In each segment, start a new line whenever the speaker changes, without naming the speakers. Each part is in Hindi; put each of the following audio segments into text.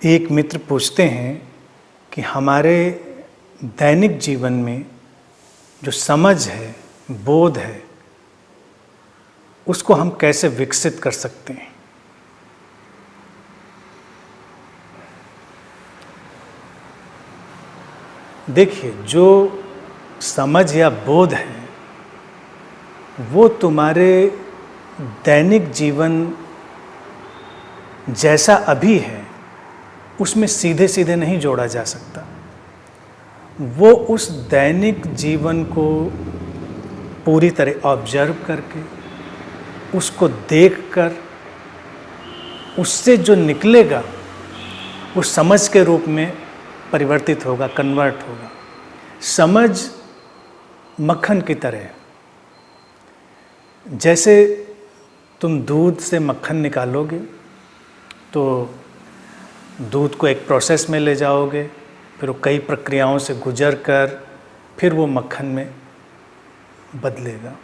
एक मित्र पूछते हैं कि हमारे दैनिक जीवन में जो समझ है, बोध है, उसको हम कैसे विकसित कर सकते हैं। देखिए, जो समझ या बोध है वो तुम्हारे दैनिक जीवन जैसा अभी है उसमें सीधे सीधे नहीं जोड़ा जा सकता। वो उस दैनिक जीवन को पूरी तरह ऑब्जर्व करके, उसको देखकर, उससे जो निकलेगा वो समझ के रूप में परिवर्तित होगा, कन्वर्ट होगा। समझ मक्खन की तरह है। जैसे तुम दूध से मक्खन निकालोगे तो दूध को एक प्रोसेस में ले जाओगे, फिर वो कई प्रक्रियाओं से गुजर कर फिर वो मक्खन में बदलेगा।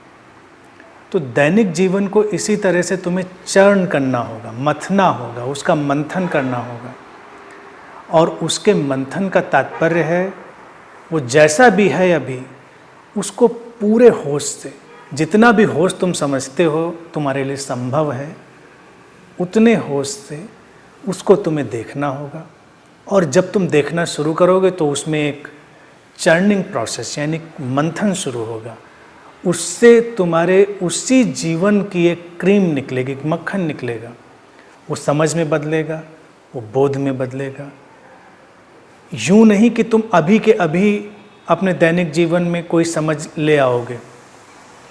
तो दैनिक जीवन को इसी तरह से तुम्हें चर्न करना होगा, मथना होगा, उसका मंथन करना होगा। और उसके मंथन का तात्पर्य है वो जैसा भी है अभी उसको पूरे होश से, जितना भी होश तुम समझते हो तुम्हारे लिए संभव है, उतने होश से उसको तुम्हें देखना होगा। और जब तुम देखना शुरू करोगे तो उसमें एक चर्निंग प्रोसेस यानी मंथन शुरू होगा। उससे तुम्हारे उसी जीवन की एक क्रीम निकलेगी, एक मक्खन निकलेगा। वो समझ में बदलेगा, वो बोध में बदलेगा। यूँ नहीं कि तुम अभी के अभी अपने दैनिक जीवन में कोई समझ ले आओगे,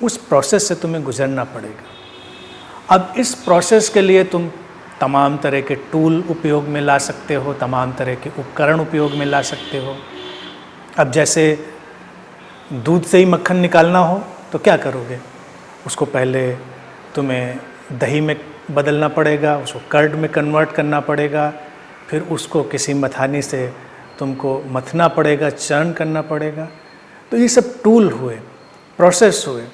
उस प्रोसेस से तुम्हें गुजरना पड़ेगा। अब इस प्रोसेस के लिए तुम तमाम तरह के टूल उपयोग में ला सकते हो, तमाम तरह के उपकरण उपयोग में ला सकते हो। अब जैसे दूध से ही मक्खन निकालना हो तो क्या करोगे? उसको पहले तुम्हें दही में बदलना पड़ेगा, उसको कर्ड में कन्वर्ट करना पड़ेगा, फिर उसको किसी मथानी से तुमको मथना पड़ेगा, चर्न करना पड़ेगा। तो ये सब टूल हुए, प्रोसेस हुए।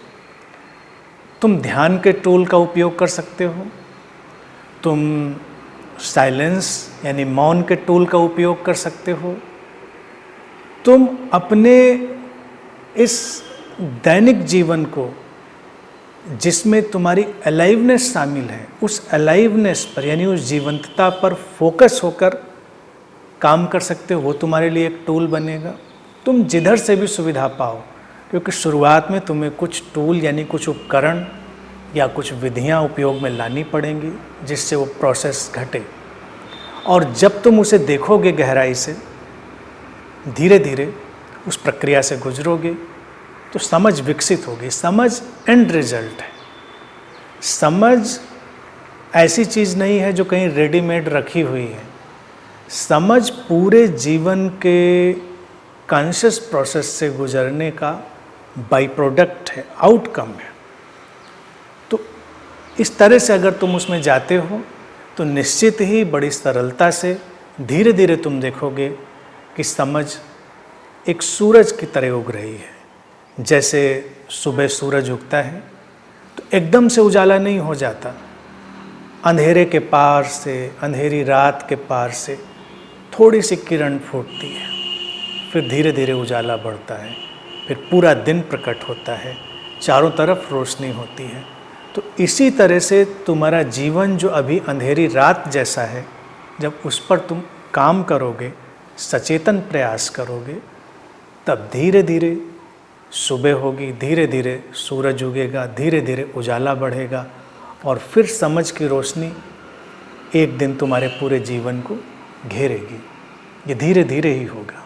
तुम ध्यान के टूल का उपयोग कर सकते हो, तुम साइलेंस यानी मौन के टूल का उपयोग कर सकते हो। तुम अपने इस दैनिक जीवन को जिसमें तुम्हारी अलाइवनेस शामिल है, उस अलाइवनेस पर यानी उस जीवंतता पर फोकस होकर काम कर सकते हो। वो तुम्हारे लिए एक टूल बनेगा। तुम जिधर से भी सुविधा पाओ, क्योंकि शुरुआत में तुम्हें कुछ टूल यानी कुछ उपकरण या कुछ विधियां उपयोग में लानी पड़ेंगी जिससे वो प्रोसेस घटे। और जब तुम उसे देखोगे गहराई से, धीरे धीरे उस प्रक्रिया से गुजरोगे तो समझ विकसित होगी। समझ एंड रिजल्ट है। समझ ऐसी चीज़ नहीं है जो कहीं रेडीमेड रखी हुई है। समझ पूरे जीवन के कॉन्शियस प्रोसेस से गुजरने का बाई प्रोडक्ट है, आउटकम है। तो इस तरह से अगर तुम उसमें जाते हो तो निश्चित ही बड़ी सरलता से धीरे धीरे तुम देखोगे कि समझ एक सूरज की तरह उग रही है। जैसे सुबह सूरज उगता है तो एकदम से उजाला नहीं हो जाता। अंधेरे के पार से, अंधेरी रात के पार से थोड़ी सी किरण फूटती है, फिर धीरे धीरे उजाला बढ़ता है, फिर पूरा दिन प्रकट होता है, चारों तरफ रोशनी होती है। तो इसी तरह से तुम्हारा जीवन जो अभी अंधेरी रात जैसा है, जब उस पर तुम काम करोगे, सचेतन प्रयास करोगे, तब धीरे धीरे सुबह होगी, धीरे धीरे सूरज उगेगा, धीरे धीरे उजाला बढ़ेगा और फिर समझ की रोशनी एक दिन तुम्हारे पूरे जीवन को घेरेगी। ये धीरे धीरे ही होगा।